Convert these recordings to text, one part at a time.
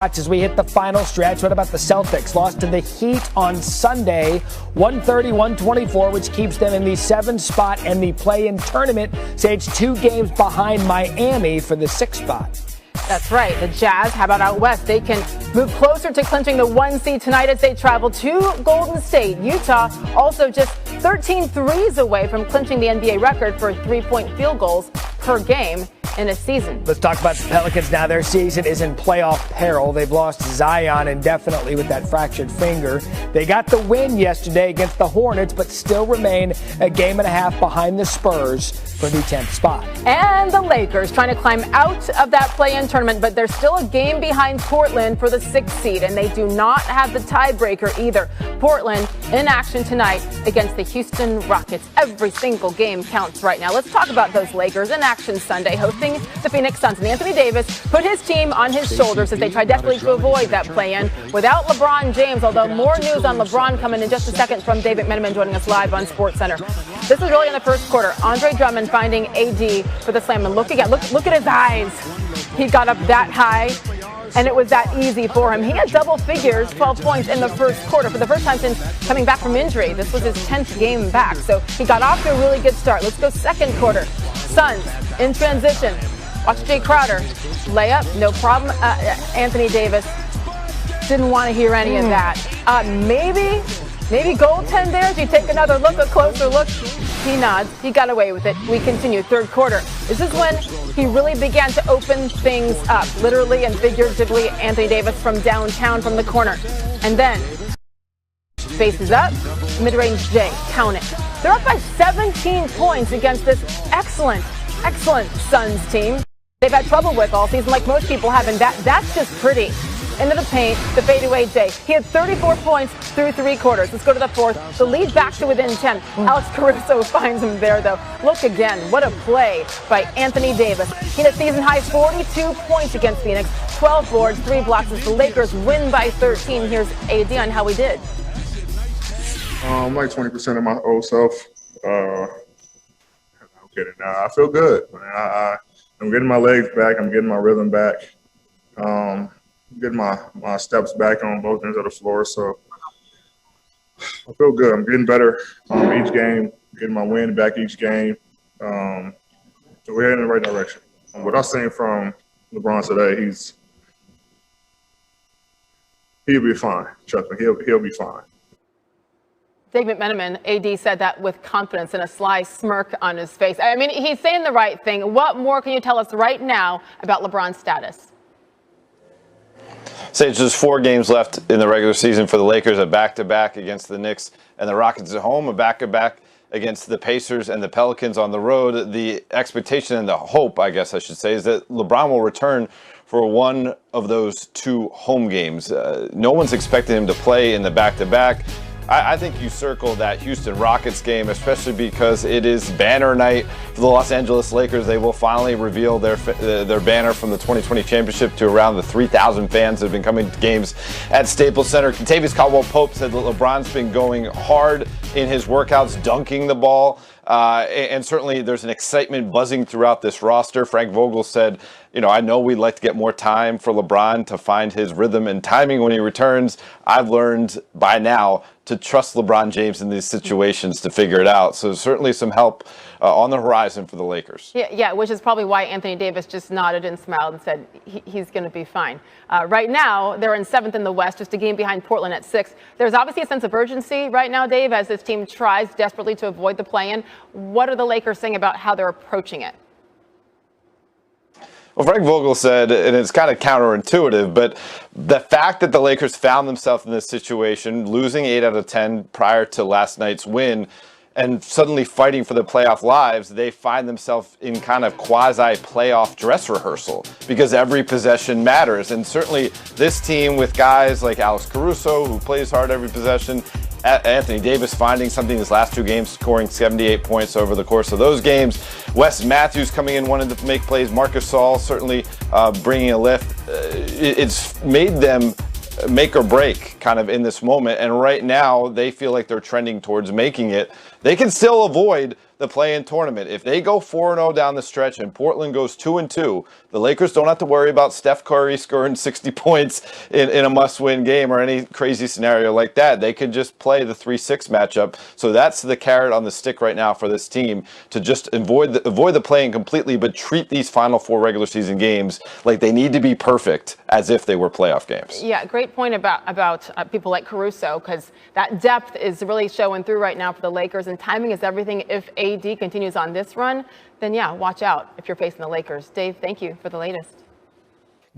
As we hit the final stretch, what about the Celtics? Lost to the Heat on Sunday, 130-124, which keeps them in the 7th spot in the play-in tournament. Stage 2 games behind Miami for the 6th spot. That's right. The Jazz, how about out west? They can move closer to clinching the 1 seed tonight as they travel to Golden State. Utah also just 13 threes away from clinching the NBA record for three-point field goals per game in a season. Let's talk about the Pelicans now. Their season is in playoff peril. They've lost Zion indefinitely with that fractured finger. They got the win yesterday against the Hornets, but still remain a game and a half behind the Spurs for the 10th spot. And the Lakers trying to climb out of that play-in tournament, but they're still a game behind Portland for the 6th seed, and they do not have the tiebreaker either. Portland in action tonight against the Houston Rockets. Every single game counts right now. Let's talk about those Lakers in action Sunday, hosting the Phoenix Suns. And Anthony Davis put his team on his shoulders as they try desperately to avoid that play-in without LeBron James, although more news on LeBron coming in just a second from David McMenamin joining us live on SportsCenter. This was early in the first quarter. Andre Drummond finding AD for the slam. And look at his eyes. He got up that high, and it was that easy for him. He had double figures, 12 points in the first quarter for the first time since coming back from injury. This was his 10th game back, so he got off to a really good start. Let's go second quarter. Suns in transition. Watch Jay Crowder. Layup, no problem. Anthony Davis didn't want to hear any of that. Maybe goaltender. As you take another look, a closer look. He nods. He got away with it. We continue. Third quarter. This is when he really began to open things up, literally and figuratively. Anthony Davis from downtown, from the corner. And then, faces up, mid-range J. Count it. They're up by 17 points against this excellent Suns team they've had trouble with all season, like most people have, and that's just pretty. Into the paint, the fadeaway Jay. He had 34 points through 3 quarters. Let's go to the fourth. The lead back to within 10. Alex Caruso finds him there, though. Look again. What a play by Anthony Davis. He had a season-high 42 points against Phoenix, 12 boards, 3 blocks as the Lakers win by 13. Here's AD on how he did. I'm like 20% of my old self. I'm kidding. I feel good. I'm getting my legs back. I'm getting my rhythm back. Getting my steps back on both ends of the floor. So I feel good. I'm getting better each game, getting my win back each game. So we're heading in the right direction. What I've seen from LeBron today, he'll be fine. Trust me, he'll be fine. David McMenamin, AD, said that with confidence and a sly smirk on his face. I mean, he's saying the right thing. What more can you tell us right now about LeBron's status? Sage, there's 4 games left in the regular season for the Lakers, a back-to-back against the Knicks and the Rockets at home, a back-to-back against the Pacers and the Pelicans on the road. The expectation and the hope, I guess I should say, is that LeBron will return for one of those 2 home games. No one's expecting him to play in the back-to-back. I think you circle that Houston Rockets game, especially because it is banner night for the Los Angeles Lakers. They will finally reveal their banner from the 2020 championship to around the 3,000 fans that have been coming to games at Staples Center. Kentavious Caldwell-Pope said that LeBron's been going hard in his workouts, dunking the ball. And certainly there's an excitement buzzing throughout this roster. Frank Vogel said, I know we'd like to get more time for LeBron to find his rhythm and timing when he returns. I've learned by now to trust LeBron James in these situations to figure it out. So certainly some help on the horizon for the Lakers. Yeah, which is probably why Anthony Davis just nodded and smiled and said he's going to be fine. Right now, they're in 7th in the West, just a game behind Portland at 6th. There's obviously a sense of urgency right now, Dave, as this team tries desperately to avoid the play-in. What are the Lakers saying about how they're approaching it? Well, Frank Vogel said, and it's kind of counterintuitive, but the fact that the Lakers found themselves in this situation, losing 8 out of 10 prior to last night's win, and suddenly fighting for the playoff lives, they find themselves in kind of quasi-playoff dress rehearsal because every possession matters. And certainly this team with guys like Alex Caruso, who plays hard every possession, Anthony Davis finding something his last 2 games, scoring 78 points over the course of those games. Wes Matthews coming in, wanting to make plays. Marcus Saul certainly bringing a lift. It's made them make or break kind of in this moment. And right now they feel like they're trending towards making it. They can still avoid the play-in tournament. If they go 4-0 down the stretch and Portland goes 2-2, the Lakers don't have to worry about Steph Curry scoring 60 points in a must-win game or any crazy scenario like that. They can just play the 3-6 matchup. So that's the carrot on the stick right now for this team, to just avoid the play-in completely, but treat these final 4 regular season games like they need to be perfect, as if they were playoff games. Yeah, great point about people like Caruso, because that depth is really showing through right now for the Lakers, and timing is everything. If AD continues on this run, then yeah, watch out if you're facing the Lakers. Dave, thank you for the latest.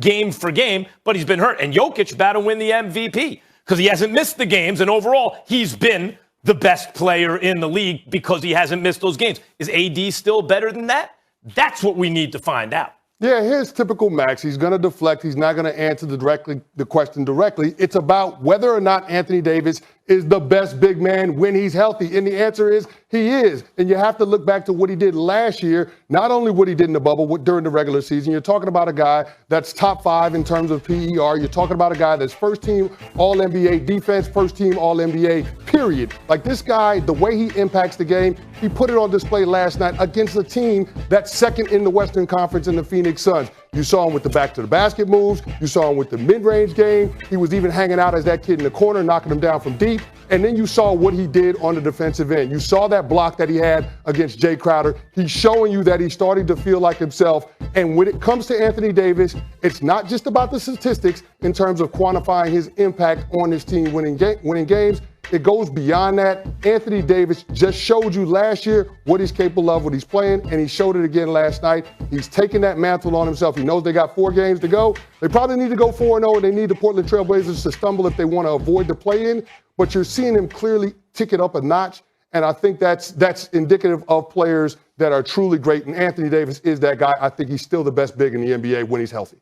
Game for game, but he's been hurt. And Jokic about to win the MVP because he hasn't missed the games, and overall, he's been the best player in the league because he hasn't missed those games. Is AD still better than that? That's what we need to find out. Yeah, here's typical Max. He's going to deflect. He's not going to answer the question directly. It's about whether or not Anthony Davis is the best big man when he's healthy. And the answer is he is. And you have to look back to what he did last year, not only what he did in the bubble, but during the regular season. You're talking about a guy that's top 5 in terms of PER. You're talking about a guy that's first team All-NBA defense, first team All-NBA, period. Like this guy, the way he impacts the game, he put it on display last night against a team that's second in the Western Conference in the Phoenix Suns. You saw him with the back-to-the-basket moves. You saw him with the mid-range game. He was even hanging out as that kid in the corner, knocking them down from deep. And then you saw what he did on the defensive end. You saw that block that he had against Jay Crowder. He's showing you that he's starting to feel like himself. And when it comes to Anthony Davis, it's not just about the statistics in terms of quantifying his impact on his team winning games. It goes beyond that. Anthony Davis just showed you last year what he's capable of when he's playing, and he showed it again last night. He's taking that mantle on himself. He knows they got 4 games to go. They probably need to go 4-0, and they need the Portland Trail Blazers to stumble if they want to avoid the play-in. But you're seeing him clearly tick it up a notch, and I think that's indicative of players that are truly great, and Anthony Davis is that guy. I think he's still the best big in the NBA when he's healthy.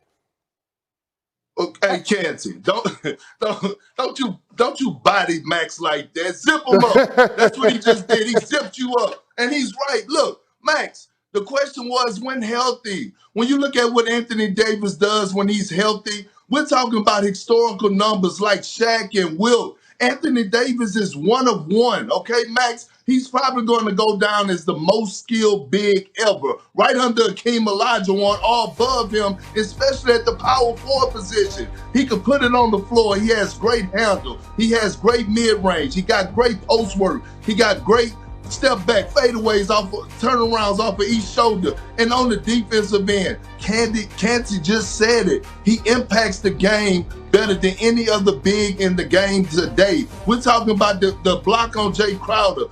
Hey, Chancey, don't you body Max like that. Zip him up. That's what he just did. He zipped you up. And he's right. Look, Max, the question was when healthy. When you look at what Anthony Davis does when he's healthy, we're talking about historical numbers like Shaq and Wilt. Anthony Davis is one of one, okay, Max? He's probably going to go down as the most skilled big ever, right under Akeem Olajuwon, all above him, especially at the power forward position. He can put it on the floor. He has great handle. He has great mid-range. He got great post work. He got great step back, fadeaways, turnarounds off of each shoulder. And on the defensive end, Canty just said it. He impacts the game better than any other big in the game today. We're talking about the block on Jay Crowder.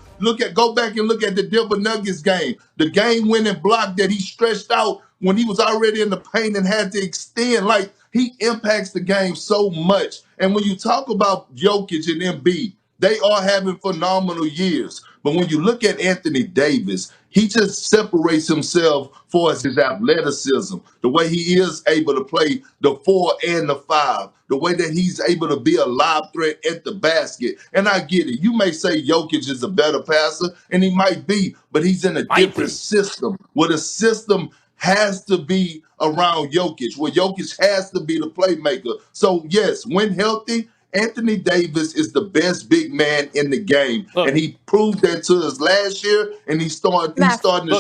Go back and look at the Denver Nuggets game. The game-winning block that he stretched out when he was already in the paint and had to extend. Like, he impacts the game so much. And when you talk about Jokic and Embiid, they are having phenomenal years. But when you look at Anthony Davis, he just separates himself for his athleticism, the way he is able to play the 4 and the 5, the way that he's able to be a lob threat at the basket. And I get it. You may say Jokic is a better passer, and he might be, but he's in a different system, where the system has to be around Jokic, where Jokic has to be the playmaker. So, yes, when healthy, Anthony Davis is the best big man in the game, and he proved that to us last year, and he's starting to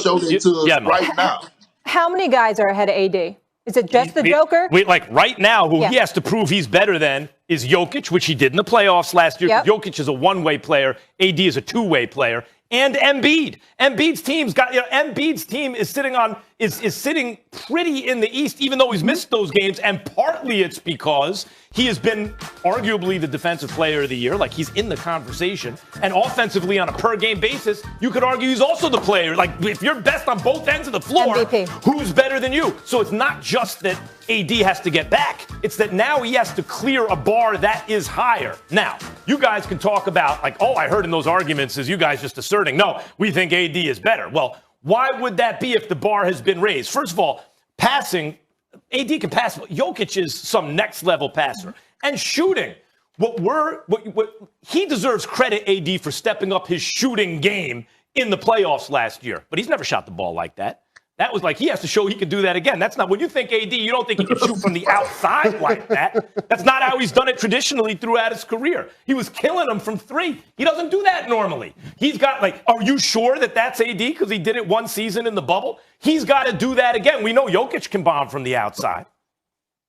show that to us right now. How many guys are ahead of AD? Is it just the Joker? Like right now, who he has to prove he's better than is Jokic, which he did in the playoffs last year. Jokic is a one-way player. AD is a two-way player. And Embiid. Embiid's team is sitting pretty in the East, even though he's missed those games. And partly it's because he has been arguably the defensive player of the year. Like, he's in the conversation. And offensively, on a per-game basis, you could argue he's also the player. Like, if you're best on both ends of the floor, MVP. Who's better than you? So it's not just that AD has to get back. It's that now he has to clear a bar that is higher. Now, you guys can talk about, like, oh, I heard in those arguments is you guys just asserting, no, we think AD is better. Well, why would that be if the bar has been raised? First of all, passing, AD can pass. Jokic is some next-level passer. And shooting, he deserves credit, AD, for stepping up his shooting game in the playoffs last year. But he's never shot the ball like that. That was like he has to show he can do that again. That's not when you think AD, you don't think he can shoot from the outside like that. That's not how he's done it traditionally throughout his career. He was killing them from three. He doesn't do that normally. He's got are you sure that that's AD because he did it one season in the bubble? He's got to do that again. We know Jokic can bomb from the outside.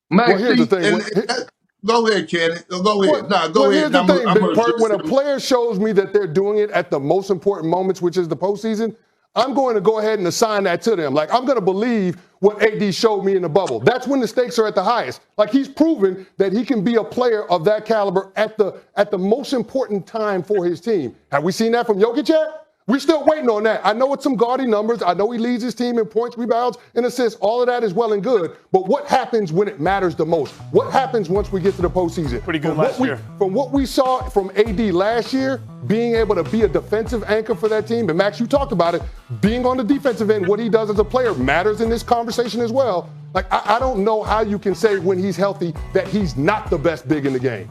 Max, well, here's the thing. Go ahead, Kenny. Go ahead. Go Here's ahead. the thing, Big Perk. When a player shows me that they're doing it at the most important moments, which is the postseason, I'm going to go ahead and assign that to them. I'm going to believe what AD showed me in the bubble. That's when the stakes are at the highest. He's proven that he can be a player of that caliber at the most important time for his team. Have we seen that from Jokic yet? We're still waiting on that. I know it's some gaudy numbers. I know he leads his team in points, rebounds, and assists. All of that is well and good. But what happens when it matters the most? What happens once we get to the postseason? Pretty good last year. From what we saw from AD last year, being able to be a defensive anchor for that team, and Max, you talked about it, being on the defensive end, what he does as a player matters in this conversation as well. I don't know how you can say when he's healthy that he's not the best big in the game.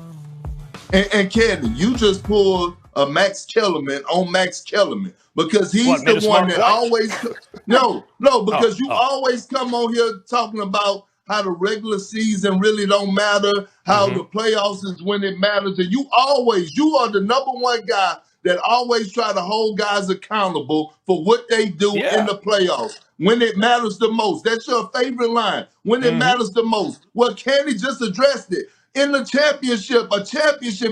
And Kenny, you just pulled a Max Kellerman on Max Kellerman because he's the one that always because you always come on here talking about how the regular season really don't matter, how the playoffs is when it matters, and you are the number one guy that always try to hold guys accountable for what they do in the playoffs when it matters the most. That's your favorite line. When it matters the most. Well, Kenny just addressed it. In the championship,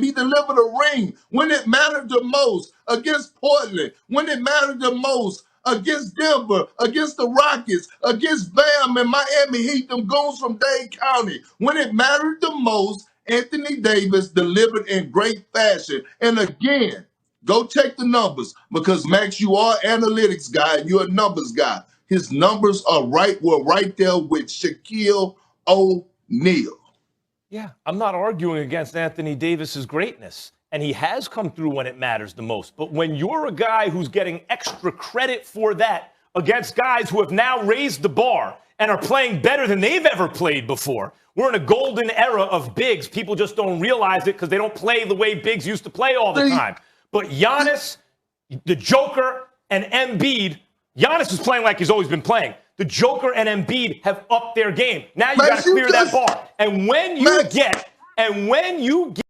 he delivered a ring when it mattered the most against Portland, when it mattered the most against Denver, against the Rockets, against Bam and Miami Heat, them goons from Dade County. When it mattered the most, Anthony Davis delivered in great fashion. And again, go check the numbers because, Max, you are an analytics guy and you're a numbers guy. His numbers are right there with Shaquille O'Neal. Yeah, I'm not arguing against Anthony Davis's greatness, and he has come through when it matters the most. But when you're a guy who's getting extra credit for that against guys who have now raised the bar and are playing better than they've ever played before, we're in a golden era of bigs. People just don't realize it because they don't play the way bigs used to play all the time. But Giannis, the Joker, and Embiid, Giannis is playing like he's always been playing. The Joker and Embiid have upped their game. Now you got to clear that bar. And when you get